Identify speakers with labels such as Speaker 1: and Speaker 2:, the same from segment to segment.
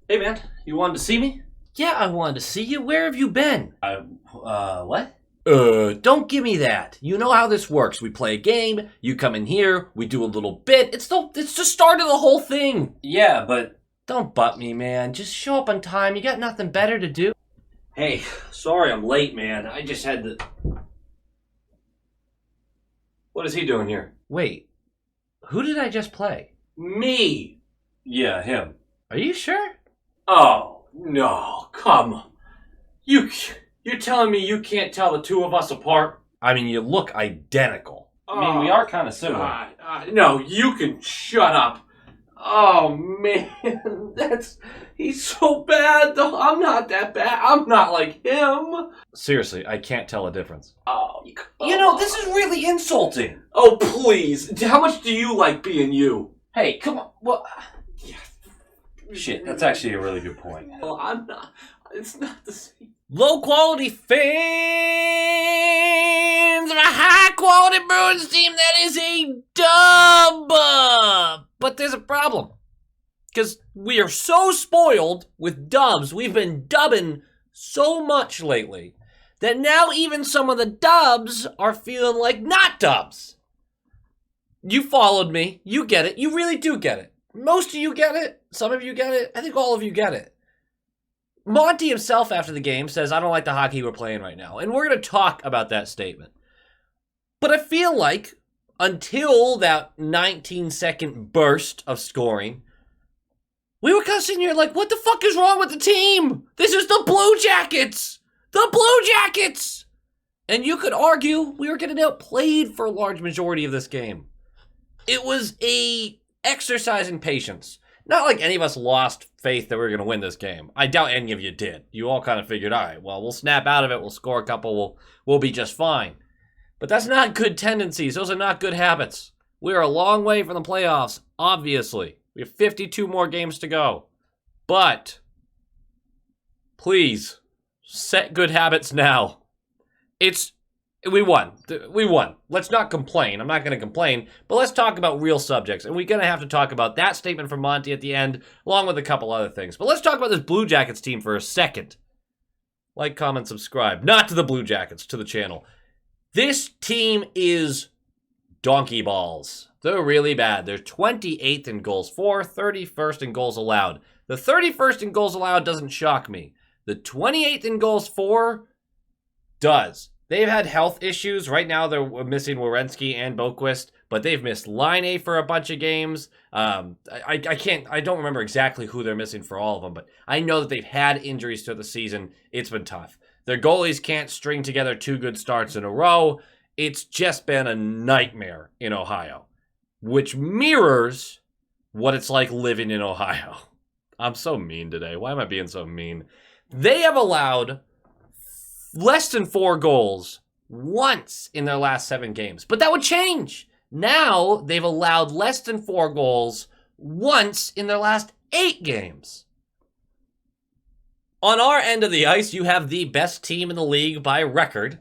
Speaker 1: Hey man, you wanted to see me?
Speaker 2: Yeah, I wanted to see you. Where have you been?
Speaker 1: What?
Speaker 2: Don't give me that. You know how this works. We play a game, you come in here, we do a little bit. It's the start of the whole thing.
Speaker 1: Yeah, but...
Speaker 2: Don't butt me, man. Just show up on time. You got nothing better to do.
Speaker 1: Hey, sorry I'm late, man. I just had to... What is he doing here?
Speaker 2: Wait, who did I just play?
Speaker 1: Me! Yeah, him.
Speaker 2: Are you sure?
Speaker 1: Oh, no, come on. You're telling me you can't tell the two of us apart?
Speaker 2: I mean, you look identical.
Speaker 1: I mean, we are kind of similar. No, you can shut up. Oh, man, he's so bad, though. I'm not that bad. I'm not like him.
Speaker 2: Seriously, I can't tell a difference.
Speaker 1: Oh,
Speaker 2: You know, this is really insulting.
Speaker 1: Oh, please. How much do you like being you?
Speaker 2: Hey, come on. What?
Speaker 1: Shit, that's actually a really good point.
Speaker 2: Well,
Speaker 1: I'm not. It's not the same.
Speaker 2: Low quality fans of a high quality Bruins team that is a dub. But there's a problem. Because we are so spoiled with dubs. We've been dubbing so much lately that now even some of the dubs are feeling like not dubs. You followed me. You get it. You really do get it. Most of you get it. Some of you get it. I think all of you get it. Monty himself after the game says, I don't like the hockey we're playing right now. And we're going to talk about that statement. But I feel like until that 19-second burst of scoring, we were kind of sitting here like, what the fuck is wrong with the team? This is the Blue Jackets. The Blue Jackets. And you could argue we were getting outplayed for a large majority of this game. It was a exercise in patience. Not like any of us lost faith that we were going to win this game. I doubt any of you did. You all kind of figured, all right, well, we'll snap out of it. We'll score a couple. We'll be just fine. But that's not good tendencies. Those are not good habits. We are a long way from the playoffs, obviously. We have 52 more games to go. But please, set good habits now. We won. We won. Let's not complain. I'm not going to complain, but let's talk about real subjects. And we're going to have to talk about that statement from Monty at the end, along with a couple other things. But let's talk about this Blue Jackets team for a second. Like, comment, subscribe. Not to the Blue Jackets, to the channel. This team is donkey balls. They're really bad. They're 28th in goals for, 31st in goals allowed. The 31st in goals allowed doesn't shock me. The 28th in goals for does. They've had health issues. Right now, they're missing Werenski and Boquist, but they've missed Line for a bunch of games. I don't remember exactly who they're missing for all of them, but I know that they've had injuries throughout the season. It's been tough. Their goalies can't string together 2 good starts in a row. It's just been a nightmare in Ohio, which mirrors what it's like living in Ohio. I'm so mean today. Why am I being so mean? They have allowed less than 4 goals once in their last 7 games. But that would change. Now they've allowed less than 4 goals once in their last 8 games. On our end of the ice, you have the best team in the league by record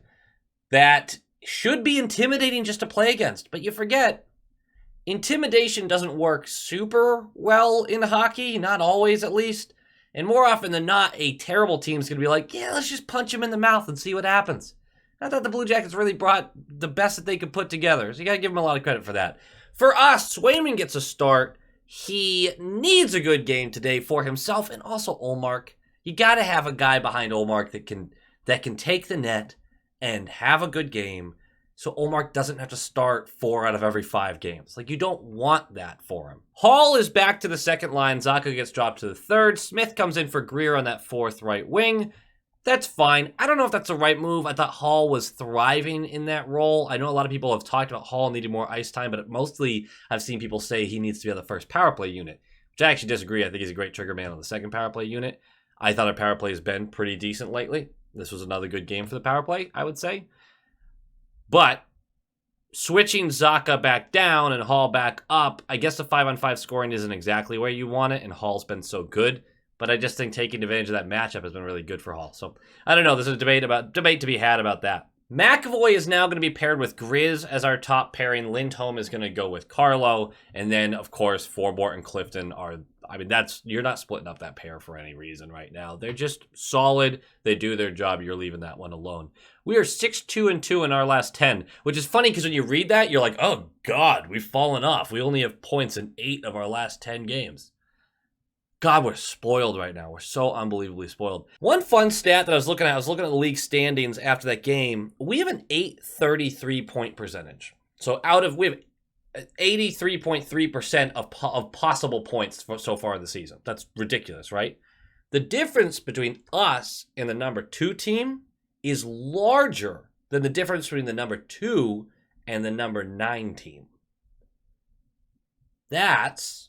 Speaker 2: that should be intimidating just to play against. But you forget, intimidation doesn't work super well in hockey, not always at least. And more often than not, a terrible team's going to be like, yeah, let's just punch him in the mouth and see what happens. I thought the Blue Jackets really brought the best that they could put together. So you got to give them a lot of credit for that. For us, Swayman gets a start. He needs a good game today for himself and also Ullmark. You got to have a guy behind Ullmark that can take the net and have a good game so Ullmark doesn't have to start 4 out of every 5 games. Like, you don't want that for him. Hall is back to the second line. Zacha gets dropped to the third. Smith comes in for Greer on that 4th right wing. That's fine. I don't know if that's the right move. I thought Hall was thriving in that role. I know a lot of people have talked about Hall needing more ice time, but mostly I've seen people say he needs to be on the first power play unit, which I actually disagree. I think he's a great trigger man on the second power play unit. I thought our power play has been pretty decent lately. This was another good game for the power play, I would say. But switching Zacha back down and Hall back up, I guess the 5-on-5 scoring isn't exactly where you want it, and Hall's been so good. But I just think taking advantage of that matchup has been really good for Hall. So, I don't know. There's a debate to be had about that. McAvoy is now going to be paired with Grizz as our top pairing. Lindholm is going to go with Carlo. And then, of course, Forbort and Clifton are I mean, you're not splitting up that pair for any reason right now. They're just solid. They do their job. You're leaving that one alone. We are 6-2-2 in our last 10, which is funny because when you read that, you're like, oh, God, we've fallen off. We only have points in 8 of our last 10 games. God, we're spoiled right now. We're so unbelievably spoiled. One fun stat that I was looking at the league standings after that game. We have an 833 point percentage. So we have 83.3% of possible points so far in the season. That's ridiculous, right? The difference between us and the number 2 team is larger than the difference between the number 2 and the number 9 team. That's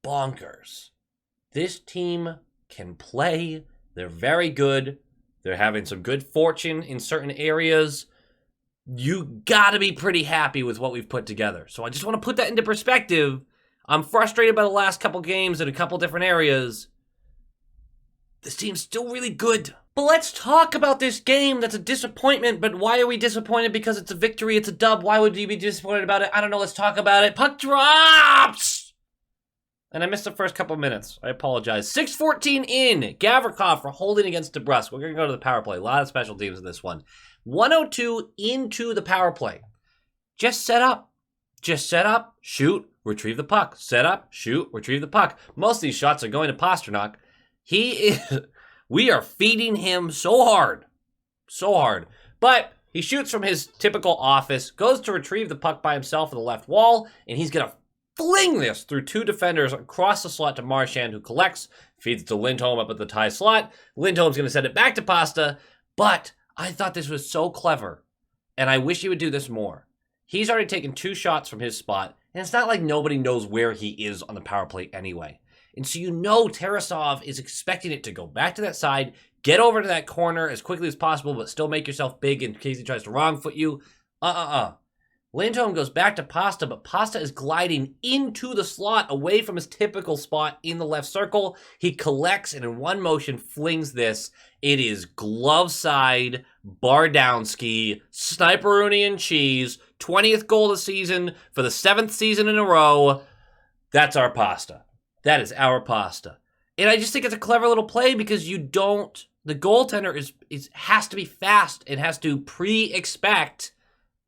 Speaker 2: bonkers. This team can play. They're very good. They're having some good fortune in certain areas. You gotta be pretty happy with what we've put together. So I just want to put that into perspective. I'm frustrated by the last couple games in a couple different areas. This team's still really good. But let's talk about this game that's a disappointment. But why are we disappointed? Because it's a victory, it's a dub. Why would you be disappointed about it? I don't know, let's talk about it. Puck drops! And I missed the first couple minutes. I apologize. 6:14 in. Gavrikov for holding against DeBrusque. We're going to go to the power play. A lot of special teams in this one. 102 into the power play. Just set up. Just set up, shoot, retrieve the puck. Set up, shoot, retrieve the puck. Most of these shots are going to Pastrnak. We are feeding him so hard. So hard. But he shoots from his typical office, goes to retrieve the puck by himself on the left wall, and he's going to fling this through 2 defenders across the slot to Marchand, who collects, feeds it to Lindholm up at the tie slot. Lindholm's going to send it back to Pasta, but I thought this was so clever, and I wish he would do this more. He's already taken 2 shots from his spot, and it's not like nobody knows where he is on the power play anyway. And so you know Tarasov is expecting it to go back to that side, get over to that corner as quickly as possible, but still make yourself big in case he tries to wrong foot you. Lindholm goes back to Pasta, but Pasta is gliding into the slot away from his typical spot in the left circle. He collects and in one motion flings this. It is glove side, bar down ski, Sniperoonie cheese, 20th goal of the season for the 7th season in a row. That's our Pasta. That is our Pasta. And I just think it's a clever little play because the goaltender has to be fast and has to pre-expect,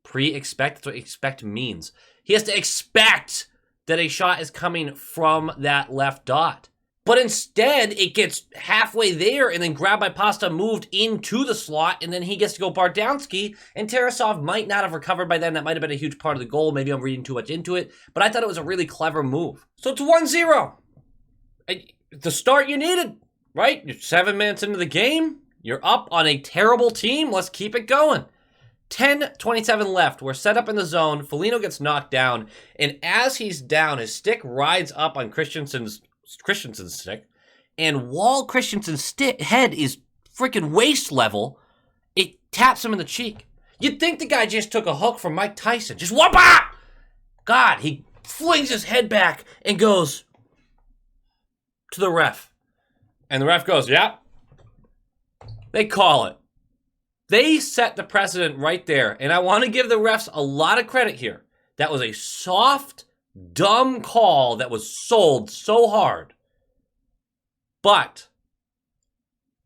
Speaker 2: that's what expect means. He has to expect that a shot is coming from that left dot. But instead, it gets halfway there and then grabbed by Pasta, moved into the slot, and then he gets to go Bardowski, and Tarasov might not have recovered by then. That might have been a huge part of the goal. Maybe I'm reading too much into it, but I thought it was a really clever move. So it's 1-0. The start you needed, right? You're 7 minutes into the game. You're up on a terrible team. Let's keep it going. 10:27 left. We're set up in the zone. Foligno gets knocked down, and as he's down, his stick rides up on Christensen's stick, and while Christensen's head is freaking waist level, it taps him in the cheek. You'd think the guy just took a hook from Mike Tyson. Just whoop-ah! God, he flings his head back and goes to the ref. And the ref goes, yeah. They call it. They set the precedent right there. And I want to give the refs a lot of credit here. That was a soft, dumb call that was sold so hard. But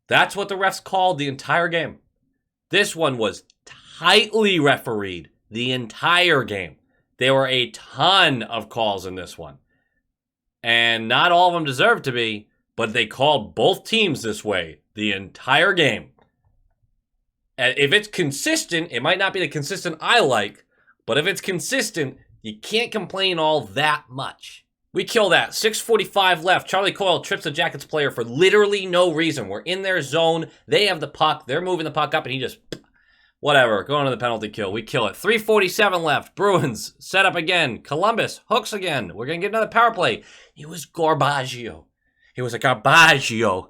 Speaker 2: that's what the refs called the entire game. This one was tightly refereed the entire game. There were a ton of calls in this one. And not all of them deserved to be, but they called both teams this way the entire game. And if it's consistent, it might not be the consistent I like, but if it's consistent, you can't complain all that much. We kill that. 6:45 left. Charlie Coyle trips the Jackets player for literally no reason. We're in their zone. They have the puck. They're moving the puck up, and he just, whatever, going to the penalty kill. We kill it. 3:47 left. Bruins set up again. Columbus hooks again. We're going to get another power play. It was Garbaggio. It was a Garbaggio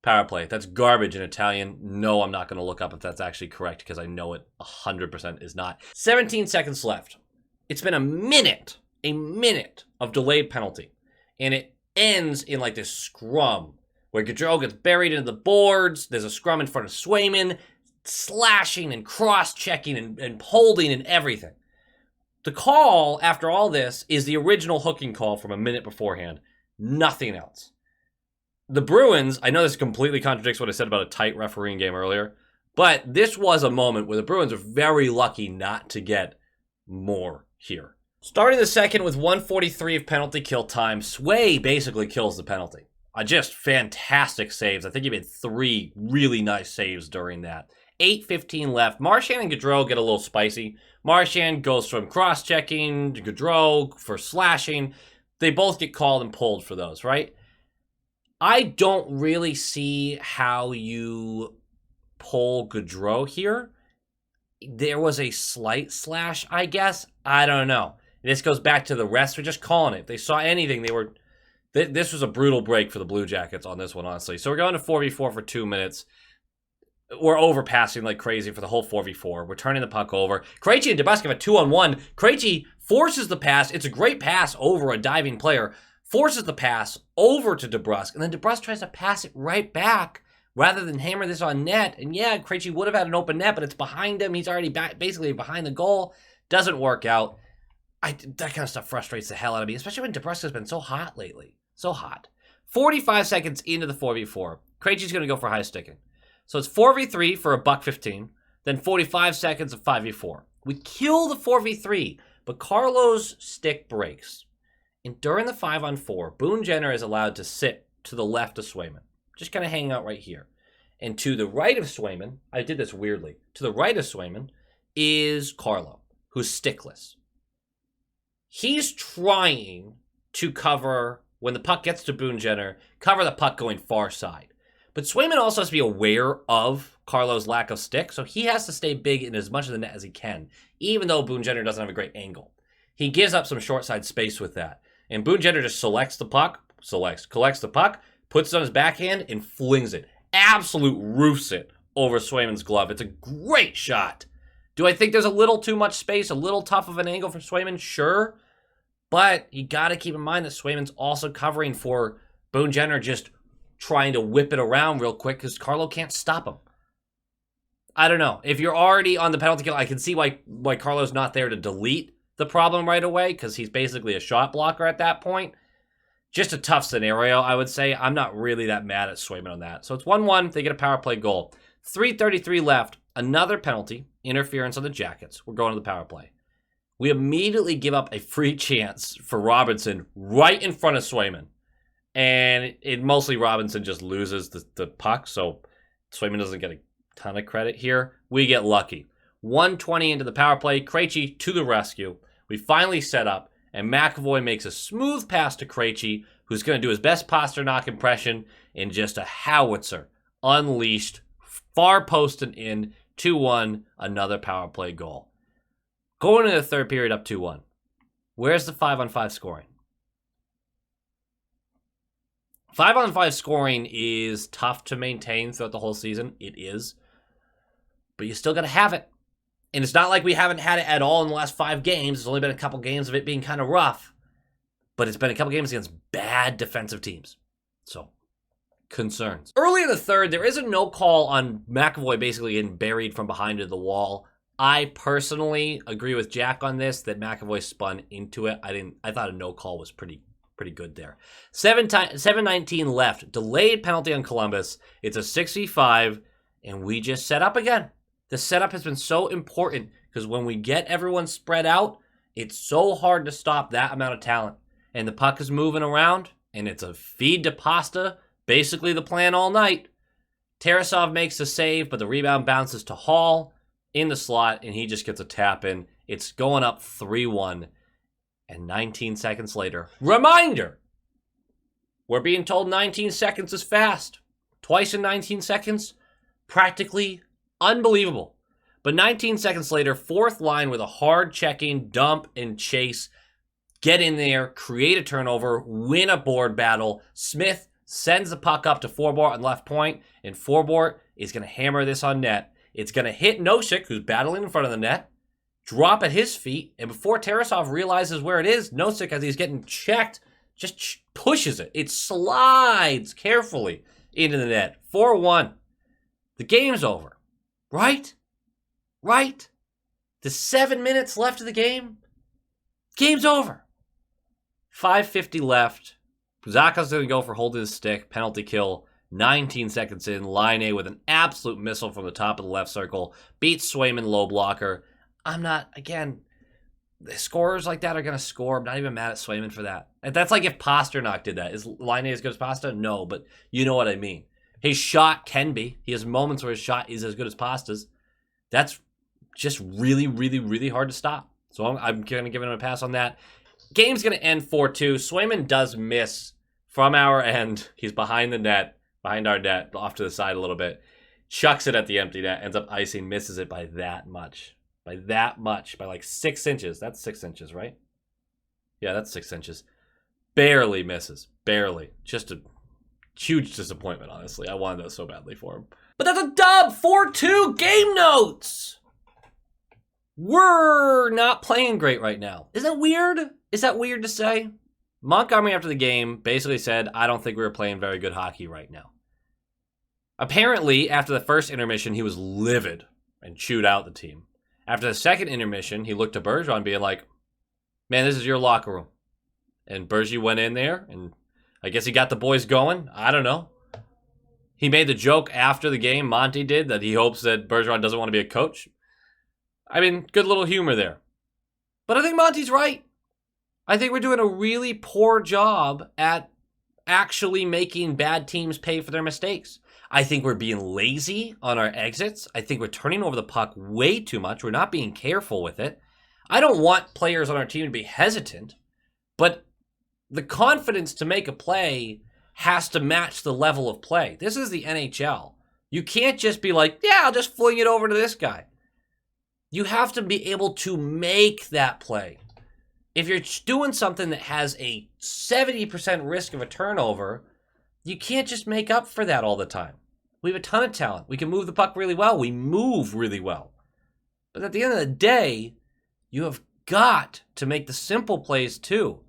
Speaker 2: power play. That's garbage in Italian. No, I'm not going to look up if that's actually correct because I know it 100% is not. 17 seconds left. It's been a minute of delayed penalty. And it ends in like this scrum where Gaudreau gets buried into the boards. There's a scrum in front of Swayman, slashing and cross-checking and holding and everything. The call after all this is the original hooking call from a minute beforehand. Nothing else. The Bruins, I know this completely contradicts what I said about a tight refereeing game earlier, but this was a moment where the Bruins are very lucky not to get more here. Starting the second with 1:43 of penalty kill time, Sway basically kills the penalty. Just fantastic saves. I think he made 3 really nice saves during that. 8:15 left. Marchand and Gaudreau get a little spicy. Marchand goes from cross-checking to Gaudreau for slashing. They both get called and pulled for those, right? I don't really see how you pull Gaudreau here. There was a slight slash, I guess. I don't know. This goes back to the refs were just calling it. If they saw anything, they were... This was a brutal break for the Blue Jackets on this one, honestly. So we're going to 4v4 for 2 minutes. We're overpassing like crazy for the whole 4v4. We're turning the puck over. Krejci and DeBrusk have a 2-on-1. Krejci forces the pass. It's a great pass over a diving player. Forces the pass over to DeBrusk. And then DeBrusk tries to pass it right back rather than hammer this on net. And yeah, Krejci would have had an open net, but it's behind him. He's already basically behind the goal. Doesn't work out. That kind of stuff frustrates the hell out of me, especially when DeBrusk has been so hot lately. So hot. 45 seconds into the 4v4. Krejci's going to go for high sticking. So it's 4v3 for $1.15, then 45 seconds of 5v4. We kill the 4v3, but Carlo's stick breaks. And during the 5-on-4, Boone Jenner is allowed to sit to the left of Swayman. Just kind of hang out right here. And to the right of Swayman, I did this weirdly, to the right of Swayman is Carlo, who's stickless. He's trying to cover, when the puck gets to Boone Jenner, cover the puck going far side. But Swayman also has to be aware of Carlo's lack of stick, so he has to stay big in as much of the net as he can, even though Boone Jenner doesn't have a great angle. He gives up some short side space with that. And Boone Jenner just collects the puck, puts it on his backhand, and flings it. Absolute roofs it over Swayman's glove. It's a great shot. Do I think there's a little too much space, a little tough of an angle for Swayman? Sure. But you got to keep in mind that Swayman's also covering for Boone Jenner just trying to whip it around real quick because Carlo can't stop him. I don't know. If you're already on the penalty kill, I can see why Carlo's not there to delete the problem right away because he's basically a shot blocker at that point. Just a tough scenario, I would say. I'm not really that mad at Swayman on that. So it's 1-1. They get a power play goal. 3:33 left. Another penalty. Interference on the Jackets. We're going to the power play. We immediately give up a free chance for Robinson right in front of Swayman. And mostly Robinson just loses the puck, so Swayman doesn't get a ton of credit here. We get lucky. 1:20 into the power play. Krejci to the rescue. We finally set up, and McAvoy makes a smooth pass to Krejci, who's going to do his best Pasternak impression in just a howitzer. Unleashed, far post and in, 2-1, another power play goal. Going into the third period up 2-1. Where's the 5-on-5 scoring? 5-on-5 scoring is tough to maintain throughout the whole season. It is. But you still got to have it. And it's not like we haven't had it at all in the last 5 games. There's only been a couple games of it being kind of rough. But it's been a couple games against bad defensive teams. So, concerns. Early in the third, there is a no call on McAvoy basically getting buried from behind the wall. I personally agree with Jack on this, that McAvoy spun into it. I thought a no call was pretty good there. 7:19 left. Delayed penalty on Columbus. It's a 6v5, and we just set up again. The setup has been so important because when we get everyone spread out, it's so hard to stop that amount of talent. And the puck is moving around, and it's a feed to Pasta, basically the plan all night. Tarasov makes the save, but the rebound bounces to Hall in the slot, and he just gets a tap in. It's going up 3-1. And 19 seconds later, reminder! We're being told 19 seconds is fast. Twice in 19 seconds? Practically unbelievable. But 19 seconds later, fourth line with a hard checking, dump, and chase. Get in there, create a turnover, win a board battle. Smith sends the puck up to Forbort on left point, and Forbort is going to hammer this on net. It's going to hit Nosek, who's battling in front of the net, drop at his feet, and before Tarasov realizes where it is, Nosek, as he's getting checked, just pushes it. It slides carefully into the net. 4-1. The game's over. Right? The 7 minutes left of the game? Game's over. 5:50 left. Zaka's going to go for holding his stick, penalty kill, 19 seconds in, Laine with an absolute missile from the top of the left circle, beats Swayman low blocker. I'm not, again, the scorers like that are going to score. I'm not even mad at Swayman for that. That's like if Pasternak did that. Is Laine as good as Pasta? No, but you know what I mean. His shot can be. He has moments where his shot is as good as Pasta's. That's just really, really, really hard to stop. So I'm going to give him a pass on that. Game's going to end 4-2. Swayman does miss from our end. He's behind the net, behind our net, off to the side a little bit. Chucks it at the empty net, ends up icing, misses it by that much. By like 6 inches. That's 6 inches, right? Yeah, that's 6 inches. Barely misses. Barely. Just a huge disappointment, honestly. I wanted that so badly for him. But that's a dub! 4-2 game notes! We're not playing great right now. Is that weird? Is that weird to say? Montgomery, after the game, basically said, I don't think we were playing very good hockey right now. Apparently, after the first intermission, he was livid and chewed out the team. After the second intermission, he looked to Bergeron being like, man, this is your locker room. And Bergie went in there, and I guess he got the boys going. I don't know. He made the joke after the game, Monty did, that he hopes that Bergeron doesn't want to be a coach. I mean, good little humor there. But I think Monty's right. I think we're doing a really poor job at actually making bad teams pay for their mistakes. I think we're being lazy on our exits. I think we're turning over the puck way too much. We're not being careful with it. I don't want players on our team to be hesitant, but the confidence to make a play has to match the level of play. This is the NHL. You can't just be like, yeah, I'll just fling it over to this guy. You have to be able to make that play. If you're doing something that has a 70% risk of a turnover, you can't just make up for that all the time. We have a ton of talent. We can move the puck really well. We move really well. But at the end of the day, you have got to make the simple plays too.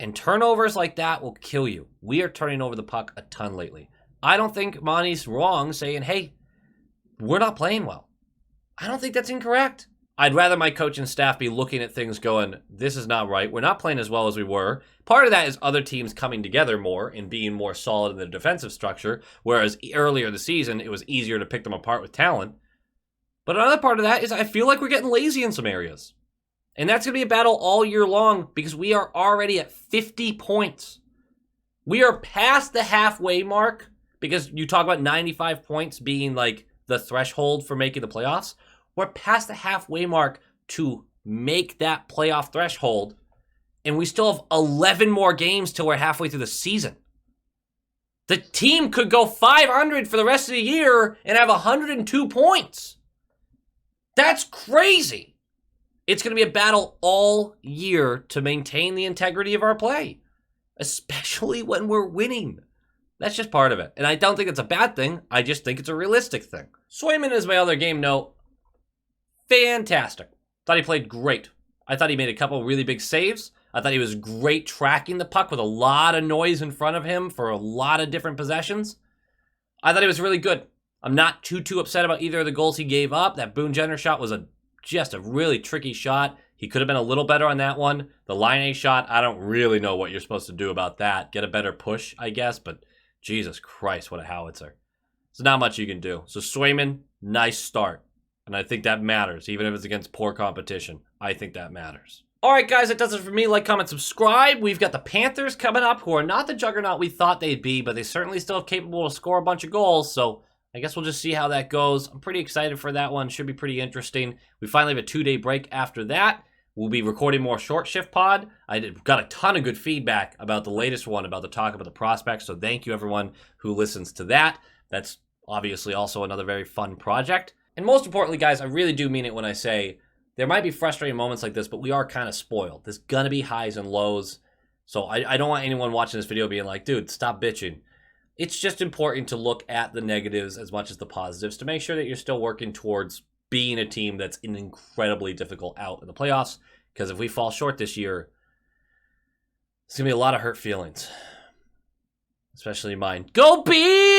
Speaker 2: And turnovers like that will kill you. We are turning over the puck a ton lately. I don't think Monty's wrong saying, hey, we're not playing well. I don't think that's incorrect. I'd rather my coach and staff be looking at things going, this is not right. We're not playing as well as we were. Part of that is other teams coming together more and being more solid in the defensive structure, whereas earlier in the season, it was easier to pick them apart with talent. But another part of that is I feel like we're getting lazy in some areas. And that's going to be a battle all year long because we are already at 50 points. We are past the halfway mark because you talk about 95 points being like the threshold for making the playoffs. We're past the halfway mark to make that playoff threshold, and we still have 11 more games till we're halfway through the season. The team could go 500 for the rest of the year and have 102 points. That's crazy. It's going to be a battle all year to maintain the integrity of our play, especially when we're winning. That's just part of it. And I don't think it's a bad thing. I just think it's a realistic thing. Swayman is my other game note. Fantastic. Thought he played great. I thought he made a couple really big saves. I thought he was great tracking the puck with a lot of noise in front of him for a lot of different possessions. I thought he was really good. I'm not too upset about either of the goals he gave up. That Boone Jenner shot was just a really tricky shot. He could have been a little better on that one. The Laine shot, I don't really know what you're supposed to do about that. Get a better push, I guess, but Jesus Christ, what a howitzer. There's not much you can do. So Swayman, nice start. And I think that matters, even if it's against poor competition. I think that matters. All right, guys, that does it for me. Like, comment, subscribe. We've got the Panthers coming up, who are not the juggernaut we thought they'd be, but they certainly still capable to score a bunch of goals. So I guess we'll just see how that goes. I'm pretty excited for that one. Should be pretty interesting. We finally have a 2-day break after that. We'll be recording more short shift pod. I got a ton of good feedback about the latest one, about the talk about the prospects. So thank you, everyone who listens to that. That's obviously also another very fun project. And most importantly, guys, I really do mean it when I say there might be frustrating moments like this, but we are kind of spoiled. There's going to be highs and lows. So I don't want anyone watching this video being like, dude, stop bitching. It's just important to look at the negatives as much as the positives to make sure that you're still working towards being a team that's an incredibly difficult out in the playoffs. Because if we fall short this year, it's going to be a lot of hurt feelings. Especially mine. Go Bees!